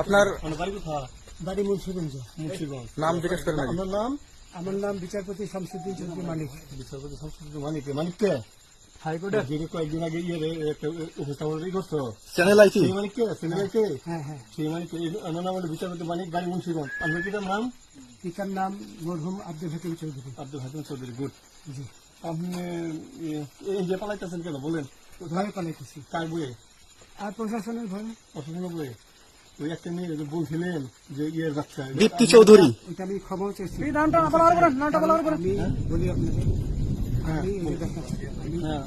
আপনার বাড়ি মুন্সিগঞ্জ। নাম জিজ্ঞেস করেন আগে। আমার নাম বিচারপতি শামসুদ্দিন চৌধুরী মানিক। বিচারপতি শামসুদ্দিন মানিক, মানিককে হাইকোর্টের যিনি কয়েকদিন আগে একটা উপস্থাপন করছো চ্যানেল আইটি সেই মানিককে, চ্যানেলকে হ্যাঁ হ্যাঁ, সেই মানিককে। আমার নাম হলো বিচারপতি মানিক, বাড়ি মুন্সিগঞ্জ। আপনার কিটার নাম? পিতার নাম মরহুম আব্দুল হাকিম চৌধুরী। আব্দুল হাকিম চৌধুরী। গুড। জি, আপনি এই যে পালাইতেছেন কেন বলেন? ভয়ে পালাইতেছি। কার বইয়ে? আর প্রশাসনের ভয়ে। অসুবিধা বইয়ে ওই একটা মেয়ে যে বলছিলেন যে ইয়ের বাচ্চা দীপ্তি চৌধুরী। এটা আমি খবর চেয়েছি। হ্যাঁ। আমি বলি আপনাকে, আমি এই দেখাচ্ছি, আমি হ্যাঁ,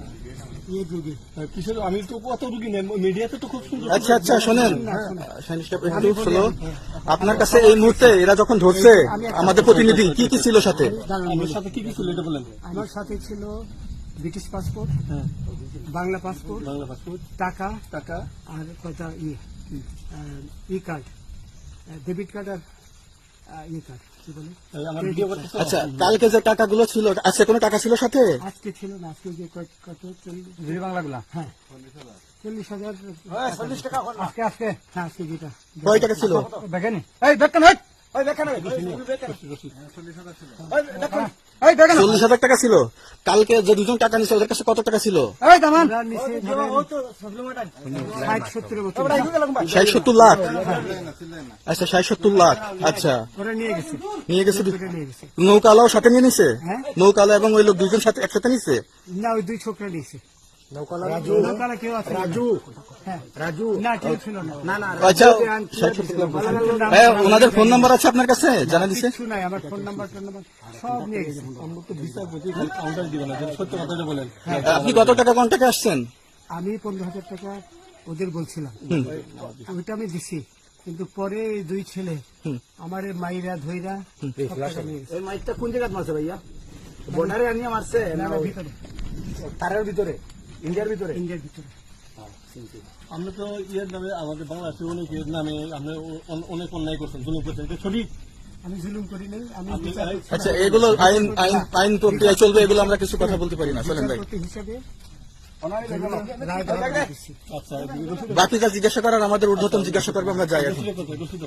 ইয়ে রোগী। কিসের? আমি তো অত রুগী নেই, মিডিয়াতে তো খুব সুন্দর। আচ্ছা আচ্ছা, শোনেন শাহিন সাহেব, একটু শোনো। আপনার কাছে এই মুহূর্তে এরা যখন ধরছে আমাদের প্রতিনিধি, কি কি ছিল সাথে? আমার সাথে কি কি ছিল এটা বলেন। আমার সাথে ছিল ব্রিটিশ পাসপোর্ট, হ্যাঁ, বাংলা পাসপোর্ট, বাংলা পাসপোর্ট, টাকা টাকা, আর কয়টা ই কার্ড, ডেবিট কার্ড আর ই কার্ড, কি বলে? আমার ভিডিও করতেছো? আচ্ছা, কালকে যে টাকাগুলো ছিল, আজকে কোনো টাকা ছিল সাথে? আজকে ছিল না, আজকে যে কত 40 বাংলাগুলা। হ্যাঁ 40,000 আজকে আজকে হ্যাঁ, আজকে যেটা কয় টাকা ছিল? দেখেনি? 40,000 টাকা ছিল। কালকে যে দুজন টাকা নিছে ওদের কাছে কত টাকা ছিল? আমরা নিচে ধরেন 60-70 বছর 60-70 লাখ। আচ্ছা, 60-70 লাখ। আচ্ছা, ওরা নিয়ে গেছে, নিয়ে গেছে। ওটা নিয়ে গেছে। নৌকালাও সাথে নিয়ে নিছে? হ্যাঁ। নৌকালা এবং ওই লোক দুজন সাথে একসাথে নিছে? না, ওই দুই ছোকরা নিয়েছে। নৌকালা কেউ আছে? হ্যাঁ, না কেউ ছিল না। আচ্ছা, 60-70 লাখ। হ্যাঁ, ওনাদের ফোন নাম্বার আছে আপনার কাছে? জানা দিছে? কিছু নাই, আমার ফোন নাম্বার সব নিয়ে গেছে। আমরা তো বিচারপতি কাউন্টার দিবেন না, সত্য কথাটা বলেন। আপনি কত টাকা কন্টাক্টে আসছেন? আমি 15,000 টাকা ওদের বলছিলাম, ওইটা আমি দিছি। কিন্তু পরে এই দুই ছেলে আমার মাইরা ধইরা সব টাকা নিয়ে গেছে। এই মাইকটা কোন জায়গায় মারছে ভাইয়া? বর্ডারে আনিয়ে মারছে না ভিতরে, তারের ভিতরে, ইন্ডিয়ার ভিতরে? ইন্ডিয়ার ভিতরে। আমরা তো ইয়ের নামে, আমাদের বাংলাদেশের অনেকের নামে আপনি অনেক অন্যায় করছেন, জুলুম করছেন, এটা সঠিক? আমি জুলুম করি নাই, আমি আপনি আচ্ছা, এগুলো আইন প্রক্রিয়ায় চলবে, এগুলো আমরা কিছু কথা বলতে পারি না। চলেন ভাই, বিচারপতি হিসাবে রায় দেওয়া দিচ্ছি। আচ্ছা, বাকি যা জিজ্ঞাসা করার আমাদের ঊর্ধ্বতন জিজ্ঞাসা করবে, আমরা যাই এখন। রসিদ